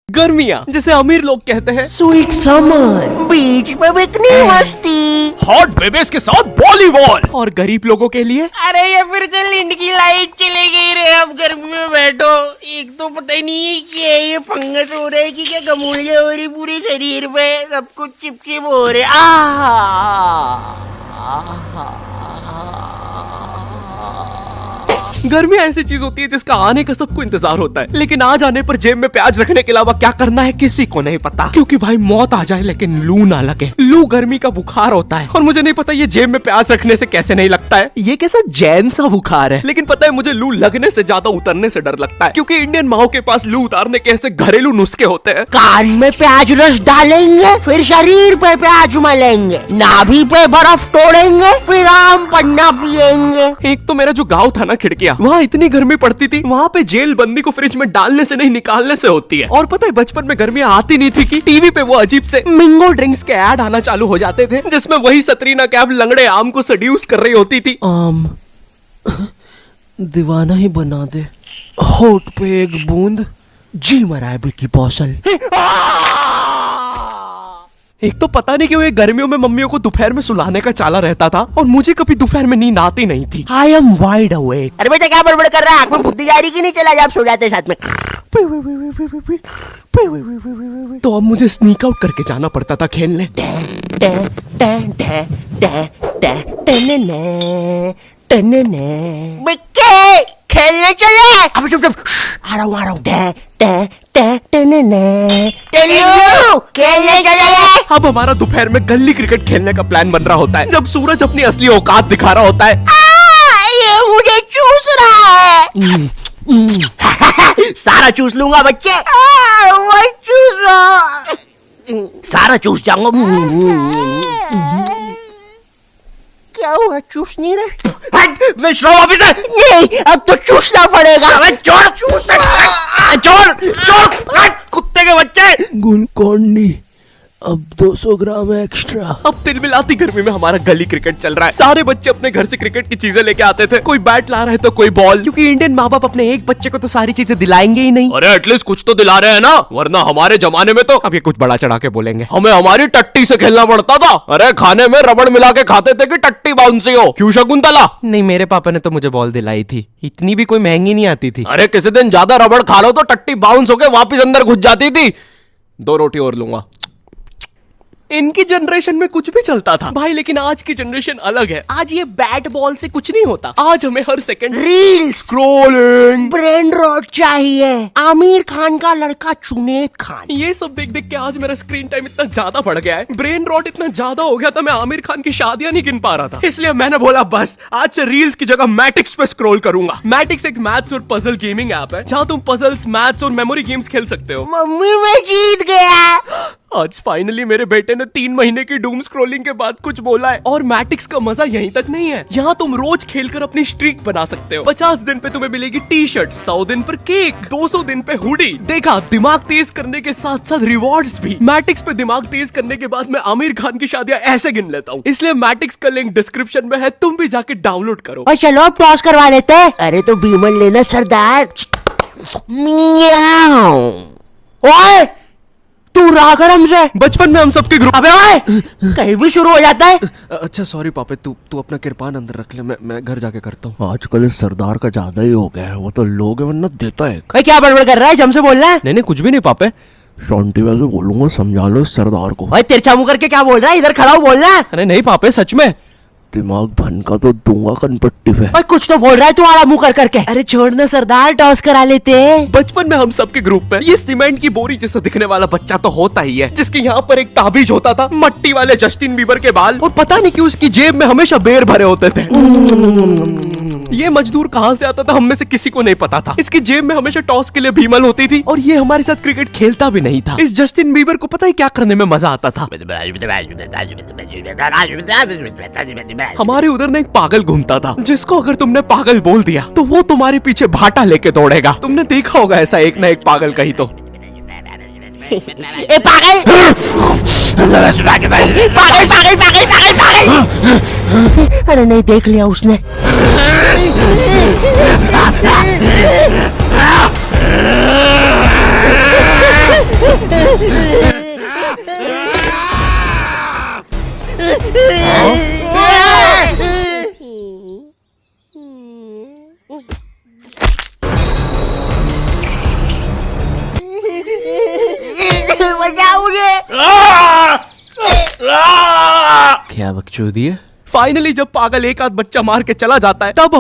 गर्मियाँ जिसे अमीर लोग कहते हैं स्वीट समर, बीच पे बिकनी मस्ती, हॉट बेबीज के साथ वॉलीबॉल, और गरीब लोगों के लिए अरे ये फिर से लिंड की लाइट चली गई रे। अब गर्मी में बैठो, एक तो पता ही नहीं है कि ये फंगस हो रहा है कि क्या गमूलिया हो रही पूरे शरीर पे, सब कुछ चिपचिप हो रहे। गर्मियाँ ऐसी चीज होती है जिसका आने का सबको इंतजार होता है, लेकिन आ जाने पर जेब में प्याज रखने के अलावा क्या करना है किसी को नहीं पता। क्योंकि भाई मौत आ जाए लेकिन लू ना लगे। लू गर्मी का बुखार होता है और मुझे नहीं पता ये जेब में प्याज रखने से कैसे नहीं लगता है। ये कैसा जैन सा बुखार है, लेकिन पता है मुझे लू लगने से ज्यादा उतरने से डर लगता है, क्योंकि इंडियन माओ के पास लू उतारने के ऐसे घरेलू नुस्खे होते हैं। कान में प्याज रस डालेंगे, फिर शरीर पे प्याज मलेंगे, नाभि पे बर्फ तोड़ेंगे, फिर आम पन्ना पिएंगे। एक तो मेरा जो गांव था ना खिड़किया, वहाँ इतनी गर्मी पड़ती थी, वहाँ पे जेल बंदी को फ्रिज में डालने से नहीं निकालने से होती है। और पता है बचपन में गर्मियाँ आती नहीं थी कि टीवी पे वो अजीब से मिंगो ड्रिंक्स के ऐड आना चालू हो जाते थे, जिसमें वही सतरीना कैफ लंगड़े आम को सड्यूस कर रही होती थी। आम दीवाना ही बना दे, होठ पे एक बूंद, जी मरा है की बौसल। एक तो पता नहीं क्यों ये गर्मियों में मम्मियों को दोपहर में सुलाने का चाला रहता था और मुझे कभी दोपहर में नींद आती नहीं थी। I am wide awake. अरे बेटा क्या बड़बड़ कर रहा है, आंख में बुद्धि जा रही कि नहीं? चला जा, आप सो जाते साथ में। तो अब मुझे स्नीक आउट करके जाना पड़ता था खेलने। बिक्के खेलने चले। अब चुप चुप, आ रहा हूँ। खेलने चले। अब हमारा दोपहर में गली क्रिकेट खेलने का प्लान बन रहा होता है, जब सूरज अपनी असली औकात दिखा रहा होता है। ये मुझे चूस रहा है। सारा चूस लूंगा बच्चे। सारा चूस जाऊंगा। क्या हुआ, चूस नहीं रहे? मैं श्रम ऑफिसर नहीं, अब तो चूसना पड़ेगा। चोर चोर चोर कुत्ते के बच्चे। गुलकोंडी अब 200 ग्राम एक्स्ट्रा। अब तिलमिलाती गर्मी में हमारा गली क्रिकेट चल रहा है। सारे बच्चे अपने घर से क्रिकेट की चीजें लेके आते थे, कोई बैट ला रहा है तो कोई बॉल, क्योंकि इंडियन माँ बाप अपने एक बच्चे को तो सारी चीजें दिलाएंगे ही नहीं। अरे एटलीस्ट कुछ तो दिला रहे हैं ना, वरना हमारे जमाने में तो अब ये कुछ बड़ा चढ़ा के बोलेंगे, हमें हमारी टट्टी से खेलना पड़ता था। अरे खाने में रबड़ मिला के खाते थे कि टट्टी बाउंसी हो। क्यों शकुंतला? नहीं, मेरे पापा ने तो मुझे बॉल दिलाई थी, इतनी भी कोई महंगी नहीं आती थी। अरे किसी दिन ज्यादा रबड़ खा लो तो टट्टी बाउंस होके वापिस अंदर घुस जाती थी। 2 रोटी और लूंगा। इनकी जनरेशन में कुछ भी चलता था भाई, लेकिन आज की जनरेशन अलग है। आज ये बैट बॉल से कुछ नहीं होता, आज हमें हर second reel scrolling, brain rot चाहिए। आमिर खान का लड़का जुनैद खान, ये सब देख देख के आज मेरा स्क्रीन टाइम इतना ज्यादा बढ़ गया है, ब्रेन रॉट इतना ज्यादा हो गया था, मैं आमिर खान की शादियां नहीं गिन पा रहा था। इसलिए मैंने बोला बस आज से रील्स की जगह मैटिक्स पे स्क्रॉल करूंगा। मैटिक्स एक मैथ्स और पजल गेमिंग ऐप है, जहां तुम पजल्स, मैथ्स और मेमोरी गेम्स खेल सकते हो। मम्मी मैं जीत गया। आज फाइनली मेरे बेटे ने 3 महीने की डूम स्क्रॉलिंग के बाद कुछ बोला है। और मैटिक्स का मजा यहीं तक नहीं है, यहाँ तुम रोज खेलकर अपनी स्ट्रीक बना सकते हो। 50 दिन पे तुम्हें मिलेगी टी शर्ट, 100 दिन पर केक, 200 दिन पे हुडी। देखा, दिमाग तेज करने के साथ साथ रिवॉर्ड्स भी। मैटिक्स पे दिमाग तेज करने के बाद मैं आमिर खान की शादियां ऐसे गिन लेता हूँ। इसलिए मैटिक्स का लिंक डिस्क्रिप्शन में है, तुम भी जाके डाउनलोड करो। और चलो अब टॉस करवा लेते हैं। अरे तो बीमल लेना सरदार। ओए तू रहा कर हमसे, बचपन में हम सबके ग्रुप। अबे ओए कहीं भी शुरू हो जाता है। अच्छा सॉरी पापे, तू अपना किरपान अंदर रख ले, मैं घर जाके करता हूँ। आजकल इस सरदार का ज्यादा ही हो गया है, वो तो लोग है वरना देता है। क्या बड़बड़ कर रहा है, जम से बोलना है। नहीं कुछ भी नहीं पापे। शांति वैसे बोलूंगा, समझा लो इस सरदार को। भाई तिरछा मुंह करके क्या बोल रहा है, इधर खड़ा हो बोलना है। अरे नहीं पापे, सच में दिमाग भनका तो दूंगा कनपट्टी पे। भाई कुछ तो बोल रहा है तू आड़ा मुंह कर करके। अरे छोड़ना सरदार, टॉस करा लेते। बचपन में हम सबके ग्रुप में ये सीमेंट की बोरी जैसा दिखने वाला बच्चा तो होता ही है, जिसके यहाँ पर एक ताबीज होता था, मट्टी वाले जस्टिन बीबर के बाल, और पता नहीं क्यों उसकी जेब में हमेशा बेर भरे होते थे। ये मजदूर कहाँ से आता था हम में से किसी को नहीं पता था। इसकी जेब में हमेशा टॉस के लिए भीमल होती थी, और ये हमारे साथ क्रिकेट खेलता भी नहीं था। इस जस्टिन बीबर को पता है क्या करने में मजा आता था? हमारे उधर ना एक पागल घूमता था, जिसको अगर तुमने पागल बोल दिया तो वो तुम्हारे पीछे भाटा लेके दौड़ेगा। तुमने देखा होगा ऐसा एक ना एक पागल कहीं तो। ए पागल पागल पागल पागल पागल पागल। अरे नहीं, देख लिया उसने। बचाओ मुझे। क्या बकचोदी है? फाइनली जब पागल एक आध बच्चा मार के चला जाता है तब